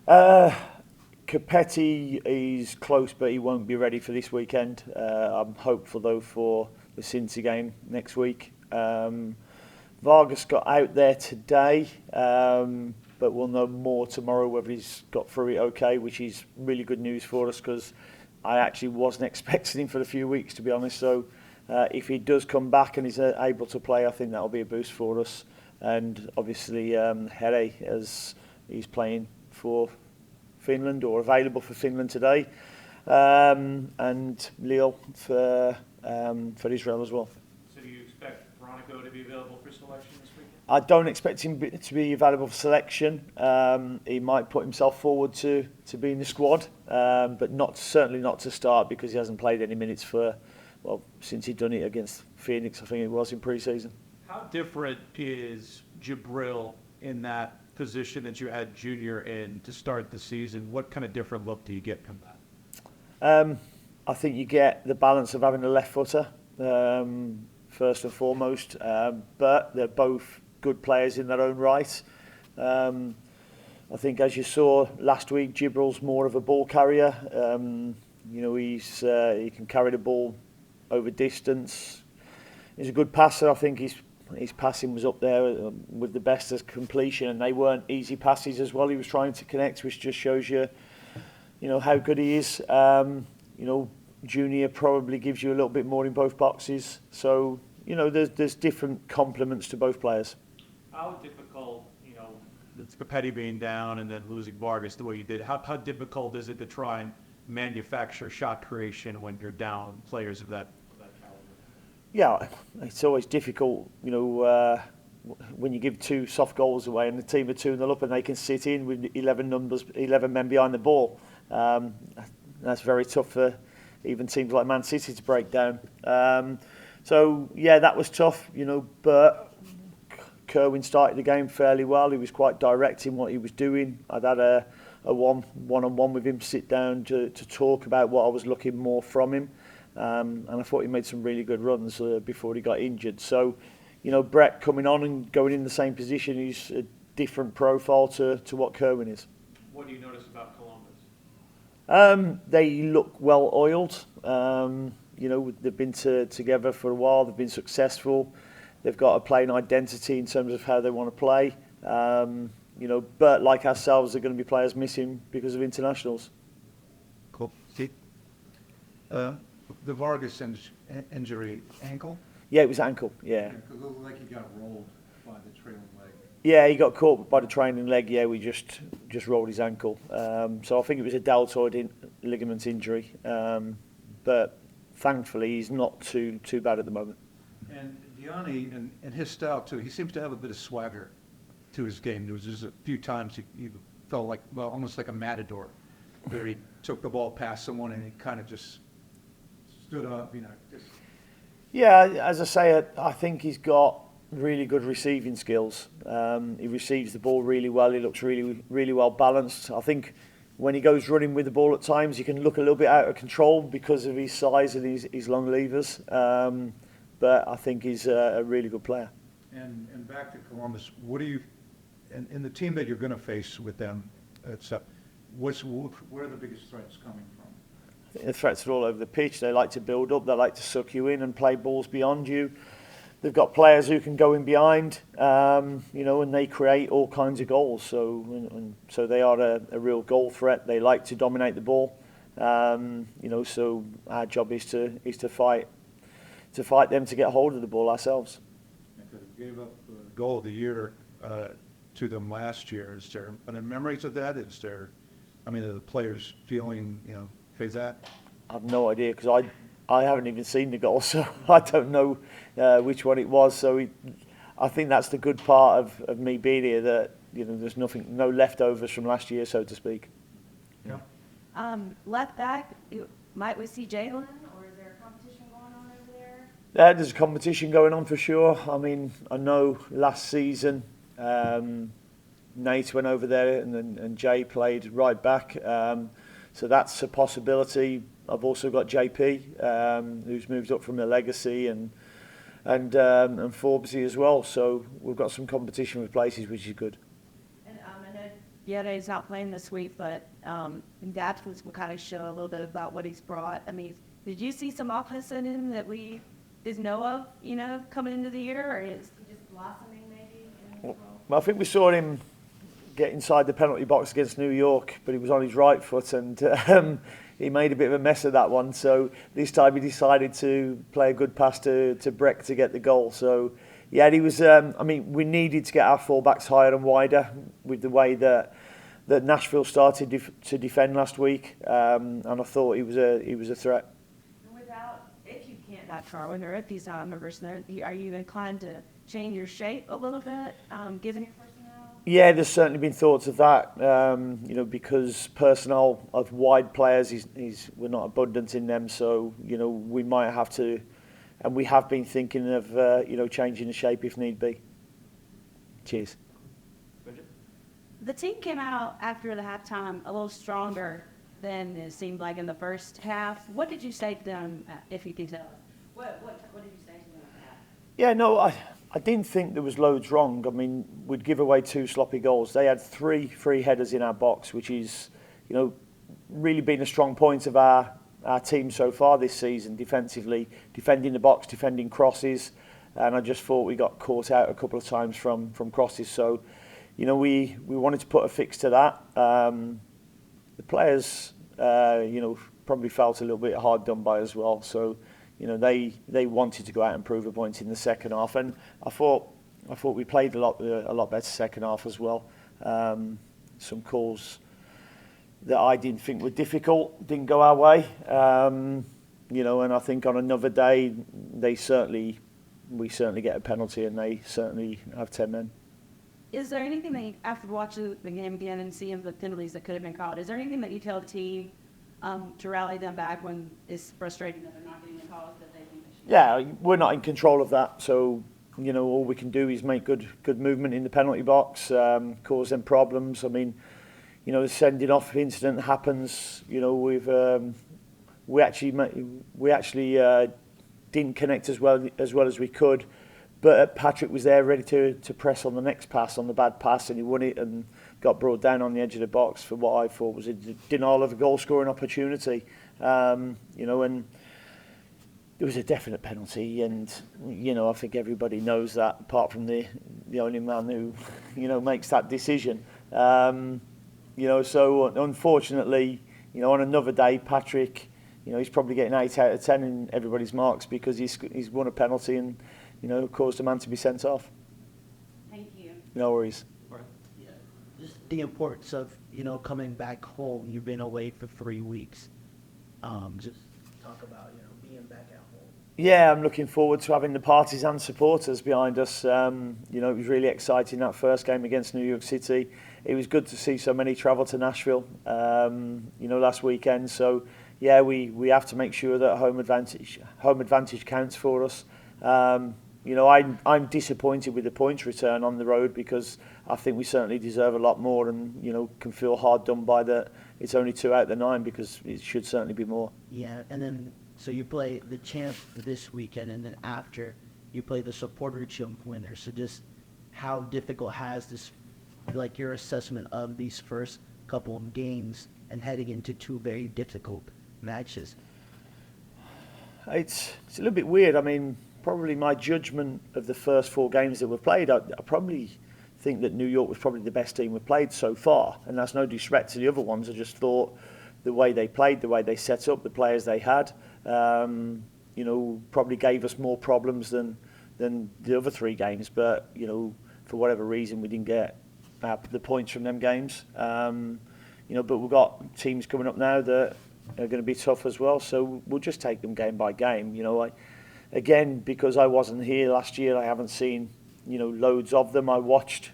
Uh, Capetti is close, but he won't be ready for this weekend. I'm hopeful though for the Cincy game next week. Vargas got out there today, but we'll know more tomorrow whether he's got through it okay, which is really good news for us because I actually wasn't expecting him for a few weeks, to be honest. So if he does come back and is able to play, I think that'll be a boost for us. And obviously, Here, as he's playing for Finland or available for Finland today, and Lille for Israel as well. So do you expect Veronica to be available for selection this weekend? I don't expect him to be available for selection. He might put himself forward to be in the squad, but certainly not to start because he hasn't played any minutes since he'd done it against Phoenix, I think it was in pre-season. How different is Jibril in that position that you had Junior in to start the season? What kind of different look do you get from that? I think you get the balance of having a left footer, first and foremost, but they're both good players in their own right. I think as you saw last week, Jibril's more of a ball carrier. He can carry the ball over distance. He's a good passer. I think his passing was up there with the best as completion, and they weren't easy passes as well. He was trying to connect, which just shows you, how good he is. Junior probably gives you a little bit more in both boxes. So, there's different complements to both players. How difficult, It's Capetti being down and then losing Vargas the way you did. How difficult is it to try and manufacture shot creation when you're down players of that caliber? Yeah, it's always difficult, when you give two soft goals away and the team are 2-0 up and they can sit in with 11 men behind the ball. That's very tough for even teams like Man City to break down. That was tough, but Kerwin started the game fairly well. He was quite direct in what he was doing. I'd had a one-on-one with him, sit down to talk about what I was looking more from him. And I thought he made some really good runs before he got injured. So, Brett coming on and going in the same position is a different profile to what Kerwin is. What do you notice about Columbus? They look well oiled. They've been together for a while. They've been successful. They've got a playing identity in terms of how they want to play. But like ourselves, they're going to be players missing because of internationals. Cool. Steve? The Vargas injury, ankle? Yeah, it was ankle. Yeah. It looked like he got rolled by the trailing leg. Yeah, he got caught by the trailing leg. Yeah, we just rolled his ankle. So I think it was a deltoid ligament injury. But thankfully, he's not too bad at the moment. And Gianni, and his style too, he seems to have a bit of swagger to his game. There was just a few times he felt like, almost like a matador, where he took the ball past someone and he kind of just stood up, Yeah, as I say, I think he's got really good receiving skills. He receives the ball really well. He looks really, really well balanced. I think when he goes running with the ball at times, he can look a little bit out of control because of his size and his long levers. But I think he's a really good player. And back to Columbus, what do you, and the team that you're going to face with them, where are the biggest threats coming from? The threats are all over the pitch. They like to build up. They like to suck you in and play balls beyond you. They've got players who can go in behind, and they create all kinds of goals. So they are a real goal threat. They like to dominate the ball. So our job is to fight them to get hold of the ball ourselves. Because we gave up the goal of the year to them last year. Is there any memories of that? Are the players feeling, phase that? I have no idea because I haven't even seen the goal, so I don't know which one it was. So I think that's the good part of me being here, that there's no leftovers from last year, so to speak. Yeah. Left back, might we see Jalen, or is there a competition going on over there? There's a competition going on for sure. I mean, I know last season Nate went over there and Jay played right back. So that's a possibility. I've also got JP, who's moved up from the Legacy, and Forbesy as well. So we've got some competition with places, which is good. And I know Yede's not playing this week, but that was what kind of show a little bit about what he's brought. I mean, did you see some offense in him that we didn't know of, coming into the year, or is he just blossoming maybe in his role? Well, I think we saw him get inside the penalty box against New York, but he was on his right foot and he made a bit of a mess of that one. So this time he decided to play a good pass to Breck to get the goal. So yeah, he was. We needed to get our fullbacks higher and wider with the way that Nashville started to defend last week, and I thought he was a threat. If you can't not Charwin, or if he's not a member, are you inclined to change your shape a little bit, given your personnel? Yeah, there's certainly been thoughts of that. Because personnel of wide players we're not abundant in them, so we might have to, and we have been thinking of changing the shape if need be. Cheers. The team came out after the halftime a little stronger than it seemed like in the first half. What did you say to them, if you can tell us? What did you say to them about that? Yeah, no, I didn't think there was loads wrong. I mean, we'd give away 2 sloppy goals. They had 3 free headers in our box, which is, really been a strong point of our team so far this season, defensively, defending the box, defending crosses. And I just thought we got caught out a couple of times from crosses. So, we wanted to put a fix to that. The players, probably felt a little bit hard done by as well. So, they wanted to go out and prove a point in the second half, and I thought we played a lot better second half as well. Some calls that I didn't think were difficult didn't go our way. And I think on another day we certainly get a penalty, and they certainly have 10 men. Is there anything that after watching the game again and seeing the penalties that could have been called, is there anything that you tell the team to rally them back when it's frustrating that they're not getting the calls that they think they should? Yeah, we're not in control of that, so all we can do is make good movement in the penalty box, cause them problems. I mean, the sending off incident happens. We actually didn't connect as well as we could. But Patrick was there ready to press on the next pass, on the bad pass, and he won it and got brought down on the edge of the box for what I thought was a denial of a goal-scoring opportunity. And it was a definite penalty, and I think everybody knows that, apart from the only man who makes that decision. So unfortunately, on another day, Patrick, he's probably getting 8 out of 10 in everybody's marks because he's won a penalty and caused a man to be sent off. Thank you. No worries. Yeah, just the importance of, coming back home. You've been away for 3 weeks. Just talk about, being back at home. Yeah, I'm looking forward to having the Partizan supporters behind us. It was really exciting, that first game against New York City. It was good to see so many travel to Nashville, last weekend. So, yeah, we have to make sure that home advantage counts for us. I'm disappointed with the points return on the road because I think we certainly deserve a lot more, and can feel hard done by that. It's only 2 out of the 9 because it should certainly be more. Yeah, and then so you play the champ this weekend, and then after you play the supporter chimp winner. So just how difficult has this, like your assessment of these first couple of games and heading into 2 very difficult matches? It's a little bit weird. I mean, probably my judgment of the first 4 games that we've played, I probably think that New York was probably the best team we've played so far, and that's no disrespect to the other ones. I just thought the way they played, the way they set up, the players they had, probably gave us more problems than the other 3 games. But for whatever reason, we didn't get the points from them games. But we've got teams coming up now that are going to be tough as well. So we'll just take them game by game. Again, because I wasn't here last year, I haven't seen loads of them. I watched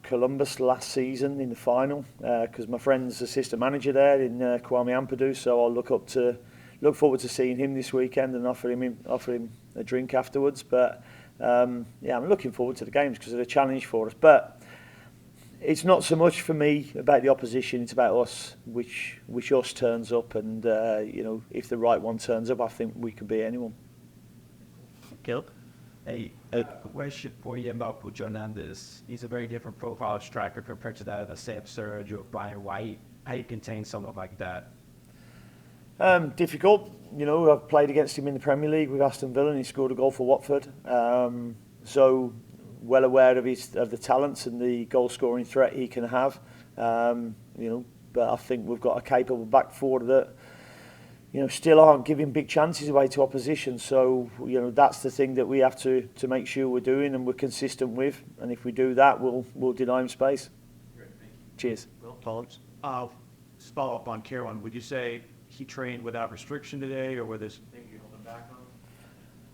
Columbus last season in the final because my friend's assistant manager there in Kwame Ampadu. So I'll look forward to seeing him this weekend and offer him a drink afterwards. But I'm looking forward to the games because they're a challenge for us. But it's not so much for me about the opposition, it's about us, which us turns up, and if the right one turns up, I think we could beat anyone. Caleb? A question for you about Puig Hernandez. He's a very different profile striker compared to that of Sam Surge or Brian White. How do you contain someone like that? Difficult. You know, I've played against him in the Premier League with Aston Villa and he scored a goal for Watford. So well aware of the talents and the goal scoring threat he can have. You know, but I think we've got a capable back four that, you know, still aren't giving big chances away to opposition. So, you know, that's the thing that we have to make sure we're doing and we're consistent with. And if we do that, we'll deny him space. Great, thank you. Cheers. Will? Collins? Just follow up on Kieran. Would you say he trained without restriction today, or were there Think you hold him back on?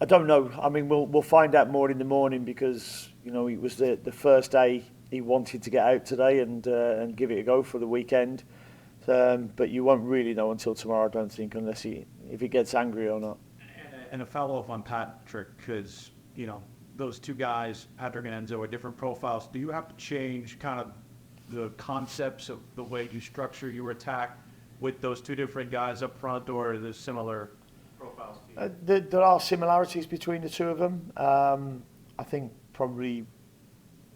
I don't know. I mean, we'll find out more in the morning because, you know, it was the first day he wanted to get out today and give it a go for the weekend. But you won't really know until tomorrow, I don't think, unless if he gets angry or not. And a follow-up on Patrick, because, you know, those two guys, Patrick and Enzo, are different profiles. Do you have to change kind of the concepts of the way you structure your attack with those two different guys up front, or are there similar profiles to you? There are similarities between the two of them. I think probably,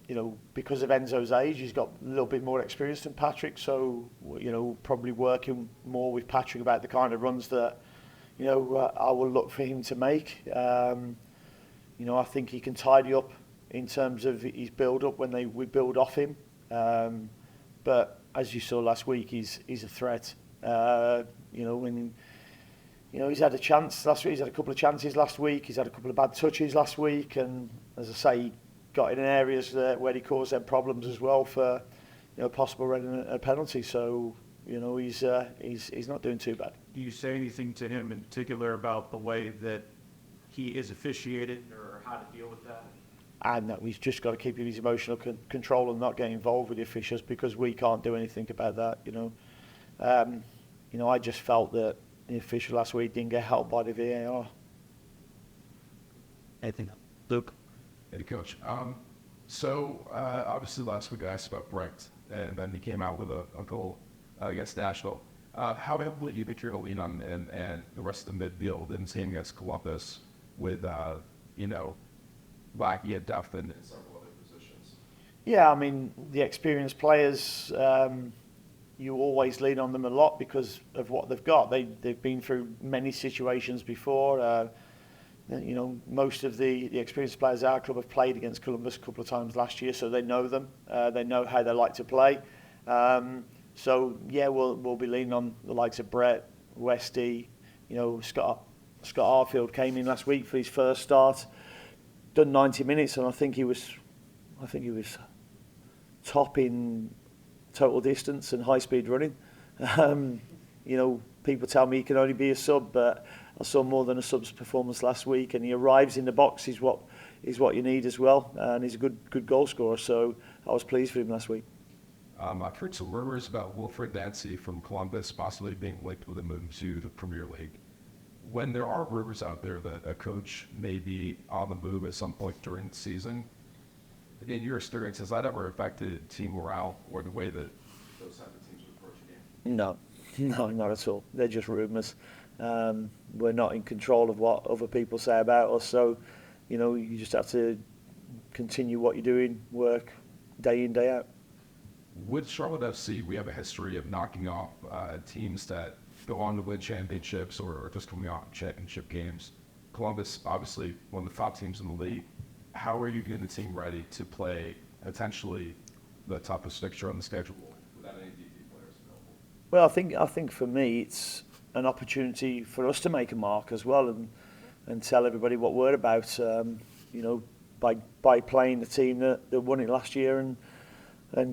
you know, because of Enzo's age, he's got a little bit more experience than Patrick. So, you know, probably working more with Patrick about the kind of runs that, you know, I will look for him to make. You know, I think he can tidy up in terms of his build-up when we build off him. But as you saw last week, he's a threat. You know, when you know he's had a chance last week, he's had a couple of chances last week. He's had a couple of bad touches last week, and as I say, he got in areas where he caused them problems as well for, you know, possible red and a penalty. So, you know, he's not doing too bad. Do you say anything to him in particular about the way that he is officiated, or how to deal with that? And that we've just got to keep his emotional control and not get involved with the officials because we can't do anything about that. You know, I just felt that the official last week didn't get helped by the VAR. Anything? Luke? Hey, Coach. Obviously last week I asked about Brecht, and then he came out with a goal against Nashville. How heavily do you think you're going to lean on and the rest of the midfield and same against Columbus with, you know, lacking at depth in several other positions? Yeah, I mean, the experienced players, you always lean on them a lot because of what they've got. They've been through many situations before. You know, most of the experienced players at our club have played against Columbus a couple of times last year, so they know them. They know how they like to play. So yeah, we'll be leaning on the likes of Brett, Westy. You know, Scott Arfield came in last week for his first start, done 90 minutes, and I think he was top in total distance and high speed running. You know, people tell me he can only be a sub, but I saw more than a sub's performance last week, and he arrives in the box is what you need as well, and he's a good goal scorer. So I was pleased with him last week. I've heard some rumors about Wilfred Nancy from Columbus possibly being linked with a move to the Premier League. When there are rumors out there that a coach may be on the move at some point during the season, in your experience, has that ever affected team morale or the way that those type of teams would approach a game? No, not at all. They're just rumours. We're not in control of what other people say about us, so, you know, you just have to continue what you're doing, work day in, day out. With Charlotte FC, we have a history of knocking off teams that go on to win championships or just coming off championship games. Columbus, obviously, one of the top teams in the league. How are you getting the team ready to play potentially the toughest fixture on the schedule without any DP players available? Well, I think for me, it's an opportunity for us to make a mark as well and tell everybody what we're about. You know, by playing the team that won it last year and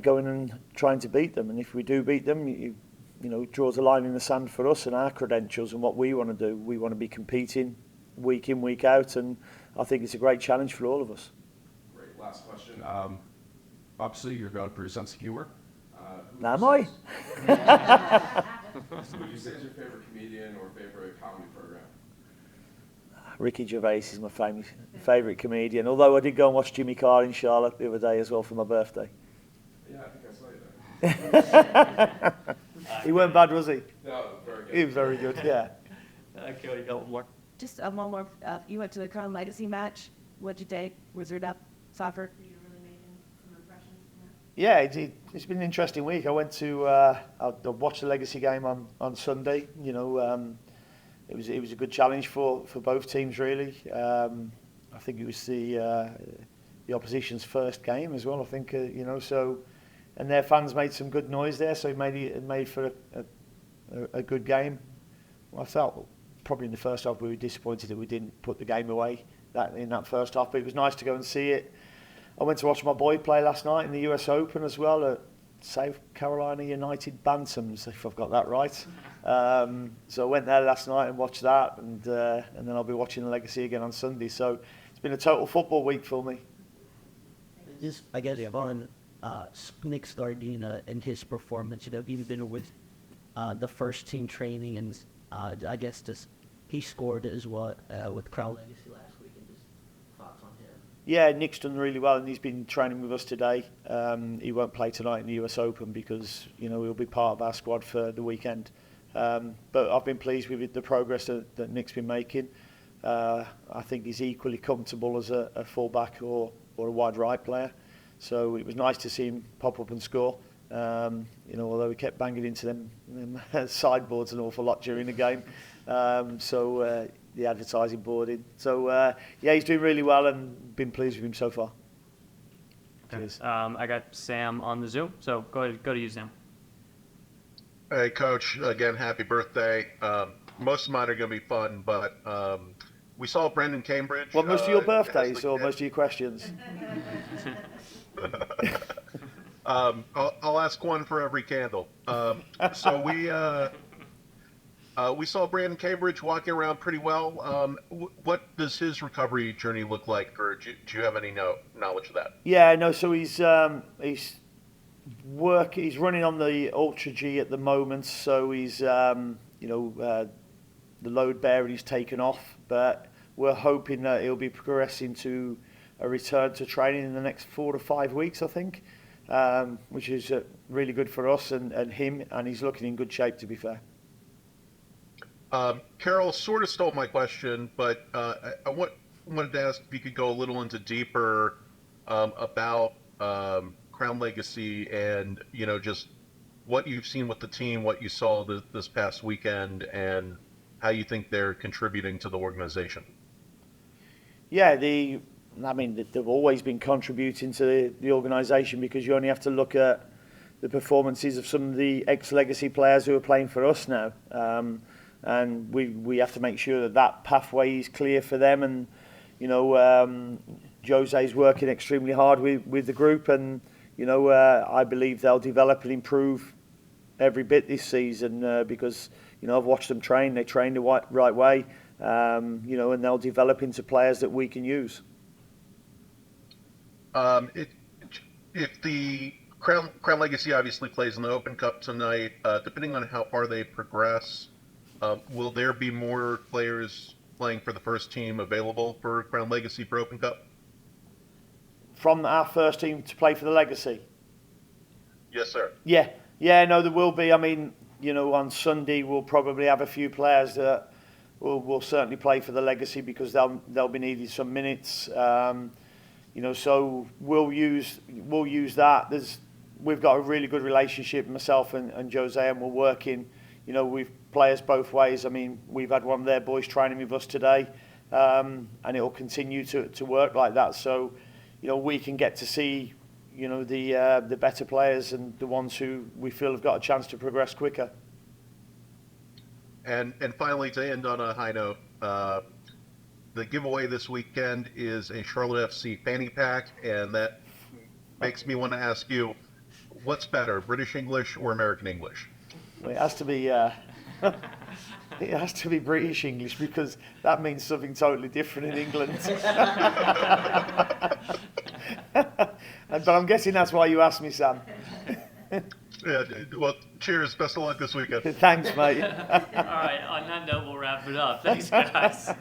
going and trying to beat them. And if we do beat them, you know, it draws a line in the sand for us and our credentials and what we want to do. We want to be competing week in, week out, and I think it's a great challenge for all of us. Great. Last question. Obviously, you're known for your sense of humor. Am I? Who would you say is your favorite comedian or favorite comedy program? Ricky Gervais is my favourite comedian, although I did go and watch Jimmy Carr in Charlotte the other day as well for my birthday. Yeah, I think I saw you there. He weren't bad, was he? No, very good. He was very good, yeah. Kelly, got one more. Just one more. You went to the Crown Legacy match. what'd you take? Wizard up soccer? You really making some impressions? Yeah, it's been an interesting week. I went to I watched the Legacy game on Sunday. You know, it was a good challenge for both teams really. I think it was the opposition's first game as well. I think you know, so and their fans made some good noise there, so it made for a good game. I felt probably in the first half we were disappointed that we didn't put the game away in that first half, but it was nice to go and see it. I went to watch my boy play last night in the US Open as well at South Carolina United Bantams, if I've got that right. So I went there last night and watched that, and then I'll be watching the Legacy again on Sunday. So it's been a total football week for me. Just, I guess, on Nick Stardina and his performance, you know, he's been with the first team training, and I guess just he scored as well with Crown Legacy last week, and just thoughts on him. Yeah, Nick's done really well, and he's been training with us today. He won't play tonight in the US Open because, you know, he'll be part of our squad for the weekend. But I've been pleased with the progress that Nick's been making. I think he's equally comfortable as a fullback or a wide right player. So it was nice to see him pop up and score. You know, although he kept banging into them sideboards an awful lot during the game. The advertising board in. So yeah, he's doing really well and been pleased with him so far. Cheers. I got Sam on the Zoom, so go to you, Sam. Hey, Coach. Again, happy birthday. Most of mine are going to be fun, but we saw Brendan Cambridge. What, most of your birthdays or most of your questions? I'll ask one for every candle. So we saw Brandon Cambridge walking around pretty well. What does his recovery journey look like? Or do you have any knowledge of that? Yeah, no. So he's running on the Ultra G at the moment. So he's the load bearing he's taken off, but we're hoping that he'll be progressing to a return to training in the next 4 to 5 weeks, I think, which is really good for us and him, and he's looking in good shape, to be fair. Carol sort of stole my question, but I wanted to ask if you could go a little into deeper about Crown Legacy and, you know, just what you've seen with the team, what you saw this past weekend, and how you think they're contributing to the organization. Yeah, they've always been contributing to the organisation, because you only have to look at the performances of some of the ex-Legacy players who are playing for us now. And we have to make sure that pathway is clear for them. And, you know, Jose's working extremely hard with the group, and, you know, I believe they'll develop and improve every bit this season because, you know, I've watched them train. They train the right way, you know, and they'll develop into players that we can use. If the Crown Legacy obviously plays in the Open Cup tonight, depending on how far they progress, will there be more players playing for the first team available for Crown Legacy for Open Cup? From our first team to play for the Legacy? Yes, sir. Yeah, no, there will be. I mean, you know, on Sunday we'll probably have a few players that will certainly play for the Legacy because they'll be needing some minutes. You know, so we'll use that. We've got a really good relationship, myself and Jose, and we're working, you know, with players both ways. I mean, we've had one of their boys training with us today, and it will continue to work like that. So, you know, we can get to see, you know, the better players and the ones who we feel have got a chance to progress quicker. And finally, to end on a high note, the giveaway this weekend is a Charlotte FC fanny pack, and that makes me want to ask you, what's better, British English or American English? Well, it has to be it has to be British English, because that means something totally different in England. But I'm guessing that's why you asked me, Sam. Yeah, well, cheers. Best of luck this weekend. Thanks, mate. All right, on that note, we'll wrap it up. Thanks, guys.